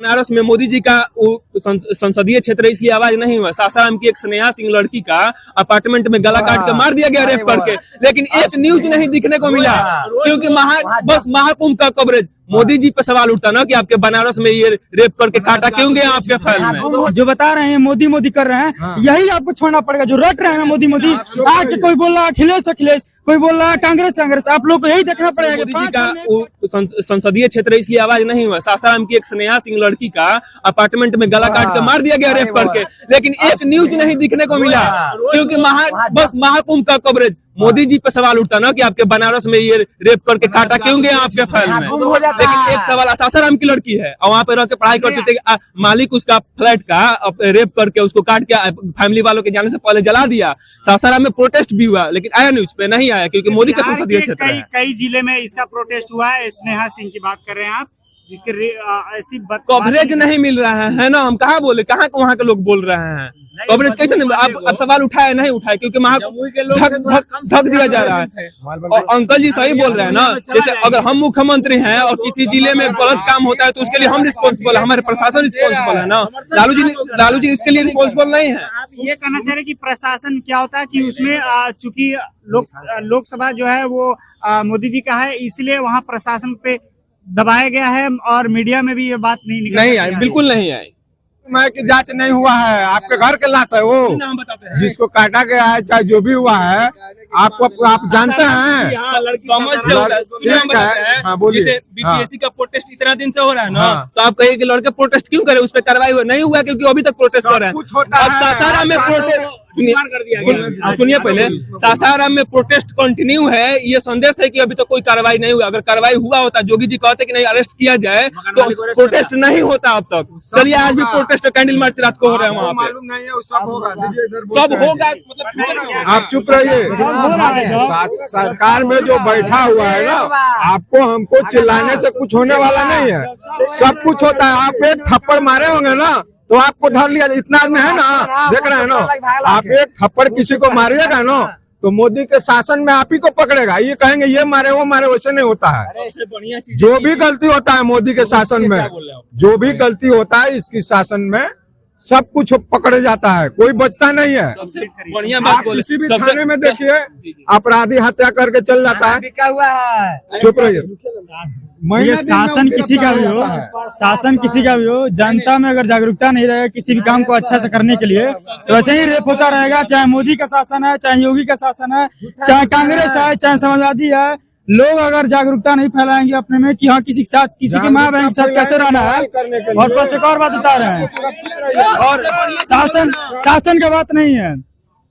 बनारस में मोदी जी का संसदीय क्षेत्र इसलिए आवाज नहीं हुआ। सासाराम की एक स्नेहा सिंह लड़की का अपार्टमेंट में गला काट के मार दिया गया रेप करके, लेकिन एक न्यूज नहीं दिखने को मिला क्योंकि बस महाकुंभ का कवरेज। मोदी जी पे सवाल उठता ना कि आपके बनारस में ये रेप करके काटा क्यों गया आपके फाइल में। जो बता रहे हैं मोदी मोदी कर रहे हैं, यही आपको छोड़ना पड़ेगा। जो रट रहे हैं ना मोदी मोदी, आके कोई बोल रहा है अखिलेश अखिलेश, कोई बोल रहा है कांग्रेस कांग्रेस, आप लोग को यही देखना पड़ेगा। मोदी जी का संसदीय क्षेत्र इसलिए आवाज नहीं हुआ। सासाराम की एक स्नेहा सिंह लड़की का अपार्टमेंट में गला काट के मार दिया गया रेप करके, लेकिन एक न्यूज नहीं दिखने को मिला क्योंकि बस महाकुंभ का कवरेज। मोदी जी पे सवाल उठता ना कि आपके बनारस में ये रेप करके काटा क्यों गया आपके फाइल में। लेकिन एक सवाल, सासाराम की लड़की है और वहाँ पे रह के पढ़ाई करते थे, मालिक उसका फ्लैट का रेप करके उसको काट के फैमिली वालों के जाने से पहले जला दिया। सासाराम में प्रोटेस्ट भी हुआ लेकिन आया न्यूज पे नहीं आया क्योंकि मोदी का संसदीय क्षेत्र है। कई जिले में इसका प्रोटेस्ट हुआ है। स्नेहा सिंह की बात कर रहे हैं आप, जिसके ऐसी कवरेज नहीं मिल रहा है ना। हम कहाँ बोले, कहाँ वहाँ के लोग बोल रहे हैं कवरेज कैसे नहीं। आप सवाल उठाए नहीं उठाए क्योंकि धक दिया जा रहा है। और अंकल जी सही बोल रहे हैं ना, जैसे अगर हम मुख्यमंत्री हैं और किसी जिले में गलत काम होता है तो उसके लिए हम रिस्पॉन्सिबल है, हमारे प्रशासन रिस्पॉन्सिबल है ना। लालू जी इसके लिए रिस्पॉन्सिबल नहीं है। आप ये कहना चाह रहे कि प्रशासन क्या होता है कि उसमें चूंकि लोकसभा जो है वो मोदी जी का है, इसलिए वहाँ प्रशासन पे दबाया गया है और मीडिया में भी ये बात नहीं आई, बिल्कुल नहीं आई। की जांच नहीं हुआ है, आपके घर के लाश है वो, जिसको काटा गया है चाहे जो भी हुआ है, आप जानते हैं। बीपीएससी का प्रोटेस्ट इतना दिन से हो रहा है ना, तो आप कहिए कि लड़के प्रोटेस्ट क्यों करे, उस पर कार्रवाई नहीं हुआ क्योंकि अभी तक प्रोटेस्ट हो रहा है। सासाराम में प्रोटेस्ट सुनिए पहले, सासाराम में प्रोटेस्ट कंटिन्यू है। ये संदेश है कि अभी तक कोई कार्रवाई नहीं हुआ। अगर कार्रवाई हुआ होता, योगी जी कहते कि नहीं अरेस्ट किया जाए तो प्रोटेस्ट नहीं होता अब तक। चलिए आज भी प्रोटेस्ट कैंडल मार्च रात को हो रहा है वहाँ पे। मालूम नहीं है, सब होगा, सब होगा मतलब आप चुप रहिए। सरकार में जो बैठा हुआ है ना, आपको हमको चिल्लाने से कुछ होने वाला नहीं है, सब कुछ होता है। आप एक थप्पड़ मारे होंगे ना तो आपको धर लिया, इतना आदमी है ना, देख रहे हैं ना। आप एक थप्पड़ किसी को मारिएगा ना तो मोदी के शासन में आप ही को पकड़ेगा। ये कहेंगे ये मारे वो मारे, वैसे नहीं होता है। जो भी गलती होता है मोदी के शासन में, जो भी गलती होता है इसकी शासन में सब कुछ पकड़े जाता है, कोई बचता नहीं है। बढ़िया बात बोले। किसी भी थाने में देखिए अपराधी हत्या करके चल जाता है। चुप रहिए। ये शासन किसी का भी हो, शासन किसी का भी हो, जनता में अगर जागरूकता नहीं रहेगा किसी भी काम को अच्छा से करने के लिए तो वैसे ही रेप होता रहेगा। चाहे मोदी का शासन है, चाहे योगी का शासन है, चाहे कांग्रेस है, चाहे समाजवादी है। लोग अगर जागरूकता नहीं फैलाएंगे अपने में कि हाँ किसी के साथ, किसी की माँ बहन के साथ कैसे रहना है, और बस एक और बात बता रहे हैं, और शासन का बात नहीं है।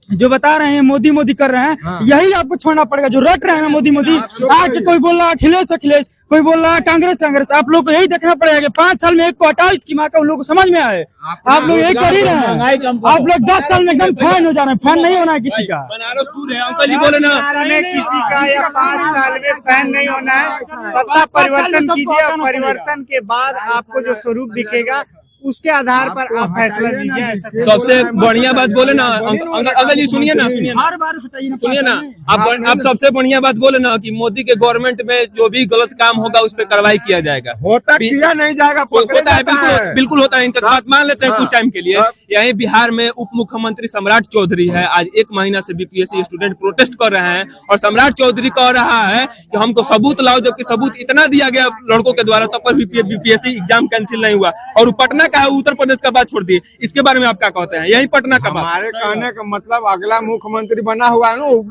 जो बता रहे हैं मोदी मोदी कर रहे हैं, यही आपको छोड़ना पड़ेगा। जो रट रहे हैं ना मोदी मोदी, आके कोई बोल रहा है अखिलेश अखिलेश, कोई बोल रहा है कांग्रेस कांग्रेस, आप लोग को यही देखना पड़ेगा कि 5 साल में एक को हटाओ, इसकी माँ का उन लोग को समझ में आए। आप लोग यही कर ही रहे हैं। आप लोग 10 साल में एकदम फैन हो जा रहे हैं। फैन नहीं होना है किसी का। बनारस टूर है, अंकल जी बोले ना, किसी का या 5 साल में फैन नहीं होना है। सत्ता परिवर्तन कीजिए और परिवर्तन के बाद आपको जो स्वरूप दिखेगा उसके आधार पर आप फैसला दीजिए। सबसे बढ़िया बात बोले ना अंकल जी, सुनिए ना सुनिए ना, आप सबसे बढ़िया बात बोले ना कि मोदी के गवर्नमेंट में जो भी गलत काम होगा उस पर कार्रवाई किया जाएगा। होता किया नहीं जाएगा, होता है, बिल्कुल होता है। इनका बात मान लेते हैं कुछ टाइम के लिए। यही बिहार में उप मुख्यमंत्री सम्राट चौधरी है, आज 1 महीना से बीपीएससी स्टूडेंट प्रोटेस्ट कर रहे हैं और सम्राट चौधरी कह रहा है कि हमको सबूत लाओ, जबकि सबूत इतना दिया गया लड़कों के द्वारा, तब पर बीपीएससी एग्जाम कैंसिल नहीं हुआ। और पटना का है, उत्तर प्रदेश का बात छोड़ दिए, इसके बारे में आप क्या कहते हैं? यही पटना का बात। हमारे कहने का मतलब अगला मुख्यमंत्री बना हुआ है ना, उप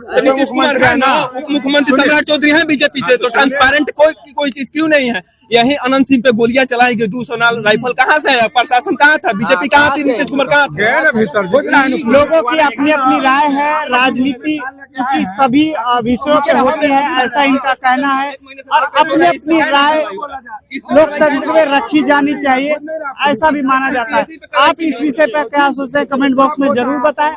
मुख्यमंत्री सम्राट चौधरी है बीजेपी से, तो ट्रांसपेरेंट कोई चीज क्यों नहीं है? यही अनंत सिंह पे गोलियां चलाई गई, 200 राइफल कहाँ से है? प्रशासन कहाँ था? बीजेपी कहाँ थी? नीतीश कुमार कहाँ थे? लोगों की अपनी अपनी राय है। राजनीति चूंकि सभी विषयों पे होती है, ऐसा इनका कहना है, और अपनी अपनी राय लोकतंत्र में रखी जानी चाहिए, ऐसा भी माना जाता है। आप इस विषय पर क्या सोचते हैं? कमेंट बॉक्स में जरूर बताएं।